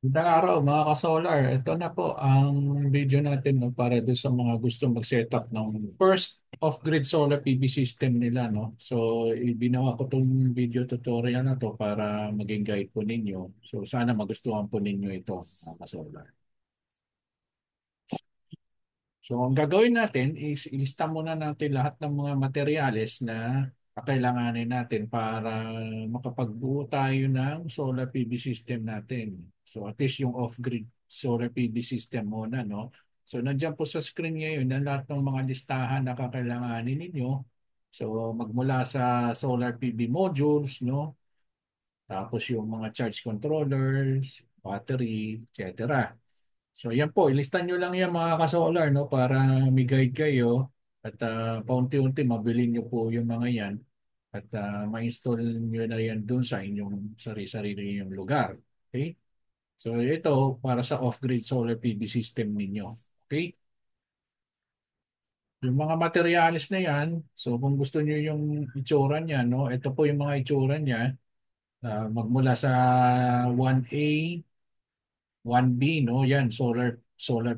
Magandang araw mga ka-solar. Ito na po ang video natin no, para doon sa mga gusto mag-setup ng first off-grid solar PV system nila. No? So, ibinawa ko itong video tutorial na to para maging guide po ninyo. So, sana magustuhan po ninyo ito mga ka-solar. So, ang gagawin natin is ilista muna natin lahat ng mga materyales na kakailanganin natin para makapagbuo tayo ng solar PV system natin. So, at least yung off-grid solar PV system muna, no? So, nandiyan po sa screen ngayon ang lahat ng mga listahan na kakailanganin ninyo. So, magmula sa solar PV modules, no? Tapos yung mga charge controllers, battery, etc. So yan po, ilistan nyo lang yan mga ka-solar no, para may guide kayo at paunti-unti mabili nyo po yung mga yan at ma-install nyo na yan dun sa inyong sarili-sarili yung lugar. Okay? So ito para sa off-grid solar PV system ninyo. Okay? Yung mga materials na yan, so kung gusto nyo yung itsura niya, no, ito po yung mga itsura niya. Magmula sa 1A 1B, no? Yan, solar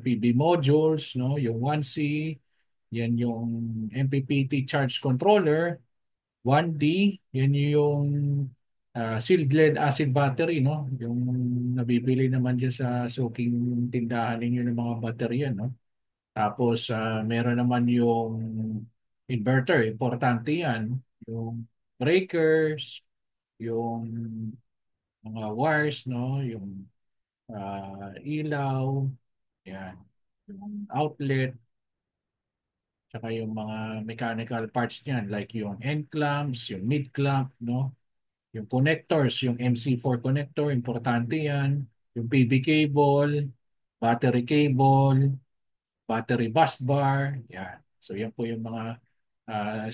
PV modules, no? Yung 1C, yan yung MPPT charge controller. 1D, yan yung sealed lead acid battery, no? Yung nabibili naman dyan sa suking tindahan ninyo ng mga baterya, no? Tapos, meron naman yung inverter, importante yan. Yung breakers, yung mga wires, no? Yung ilaw, yan, yung outlet, tsaka yung mga mechanical parts niyan like yung end clamps, yung mid clamp, no? Yung connectors, yung MC4 connector, importante yan. Yung PV cable, battery cable, battery bus bar, yan. So yan po yung mga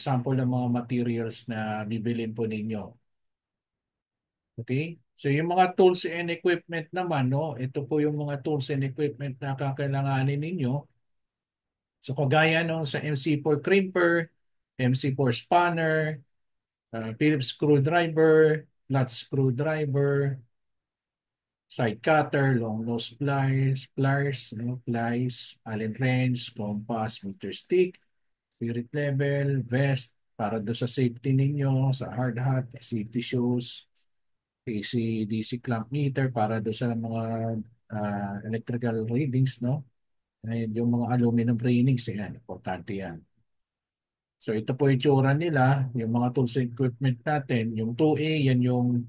sample ng mga materials na bibilin po ninyo. Okay? So yung mga tools and equipment naman, no? Ito po yung mga tools and equipment na kakailanganin ninyo. So kagaya nung sa MC4 crimper, MC4 spanner, Phillips screwdriver, flat screwdriver, side cutter, long nose pliers, pliers, Allen wrench, compass, meter stick, spirit level, vest, para do sa safety ninyo, sa hard hat, safety shoes, AC/DC clamp meter para do sa mga electrical readings, no? Ayun, yung mga aluminum readings, yan, importante yan. So ito po yung tsura nila, yung mga tools and equipment natin. Yung 2A, yan yung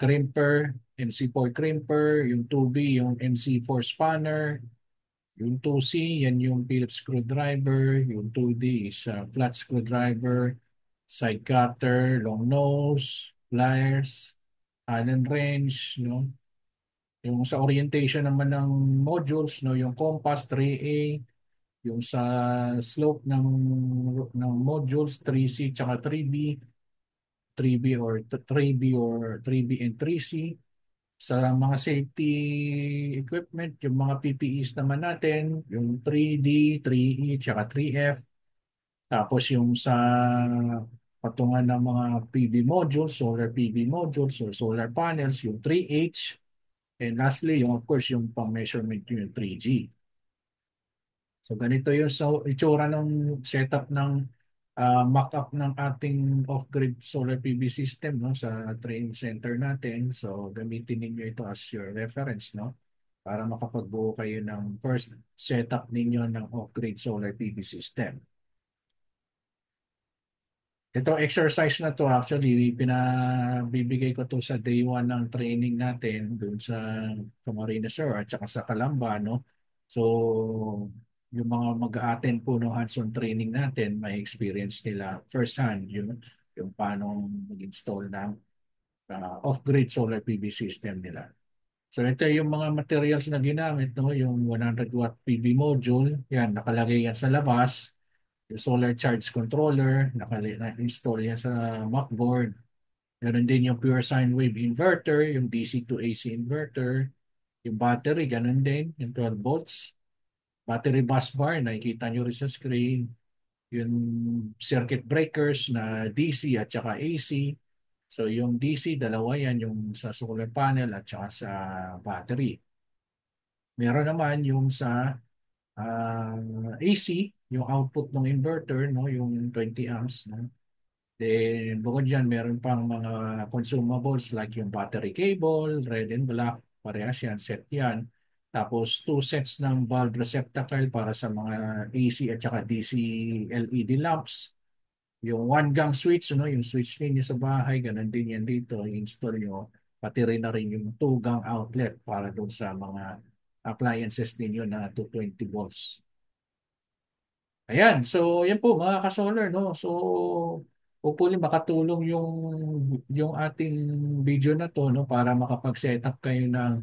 crimper, MC4 crimper. Yung 2B, yung MC4 spanner. Yung 2C, yan yung Phillips screwdriver. Yung 2D is flat screwdriver, side cutter, long nose, pliers, Allen wrench, no? Yung sa orientation naman ng modules, no, yung compass 3A, yung sa slope ng modules 3C tsaka 3B, 3B and 3C. Sa mga safety equipment, yung mga PPEs naman natin, yung 3D, 3E tsaka 3F. Tapos yung sa patungan ng mga PV modules, solar PV modules or solar panels, yung 3H. And lastly, yung of course, yung pang-measurement yung 3G. So ganito yung itsura ng setup ng mock-up ng ating off-grid solar PV system no, sa training center natin. So gamitin ninyo ito as your reference no, para makapagbuo kayo ng first setup ninyo ng off-grid solar PV system. Ito exercise na to actually pinabibigay ko to sa day 1 ng training natin doon sa Camarines Sur at saka sa Calamba no. So yung mga mag-a-attend po ng hands-on training natin, may experience nila first hand yung paano mag-install ng off-grid solar PV system nila. So ito yung mga materials na ginamit no, yung 100 watt PV module, yan nakalagay yan sa labas. Yung solar charge controller, na-install yan sa MacBoard. Meron din yung pure sine wave inverter, yung DC to AC inverter. Yung battery, ganun din, yung 12 volts. Battery bus bar, nakikita nyo rin sa screen. Yung circuit breakers na DC at saka AC. So yung DC, dalawa yan, yung sa solar panel at saka sa battery. Meron naman yung sa AC, yung output ng inverter, no, yung 20 amps, no. Then bukod dyan, meron pang mga consumables like yung battery cable, red and black, parehas yan, set yan. Tapos two sets ng bulb receptacle para sa mga AC at saka DC LED lamps. Yung one gang switch, no, yung switch ninyo sa bahay, ganun din yan dito, i-install nyo. Pati rin na rin yung two gang outlet para doon sa mga appliances ninyo na 220 volts. Ayan, so yan po mga ka-solar, no. So hopefully makatulong yung ating video na to, no, para makapag-set up kayo ng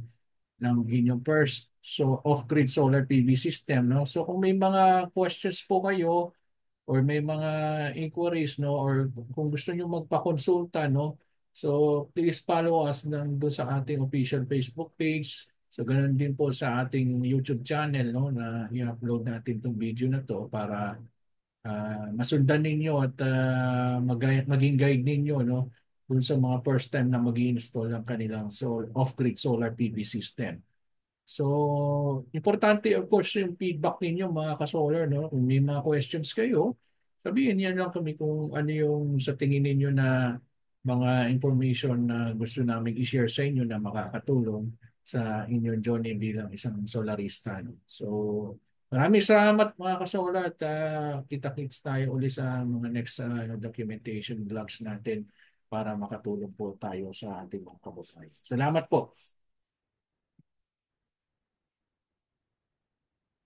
inyong first off-grid solar PV system, no. So kung may mga questions po kayo or may mga inquiries, no, or kung gusto niyo magpakonsulta, no, so please follow us doon sa ating official Facebook page. So ganoon din po sa ating YouTube channel, no, na i-upload natin tong video na to para masundan ninyo at maging guide ninyo, no, dun sa mga first time na mag-install ng kanilang off-grid solar PV system. So, importante of course yung feedback ninyo mga ka-solar, no? Kung may mga questions kayo, sabihin niyo lang kami kung ano yung sa tingin ninyo na mga information na gusto namin i-share sa inyo na makakatulong sa inyong journey bilang isang solarista, no? So, maraming salamat mga ka-solar at kita-kits tayo uli sa mga next documentation vlogs natin para makatulong po tayo sa ating mga kabuhayan. Salamat po.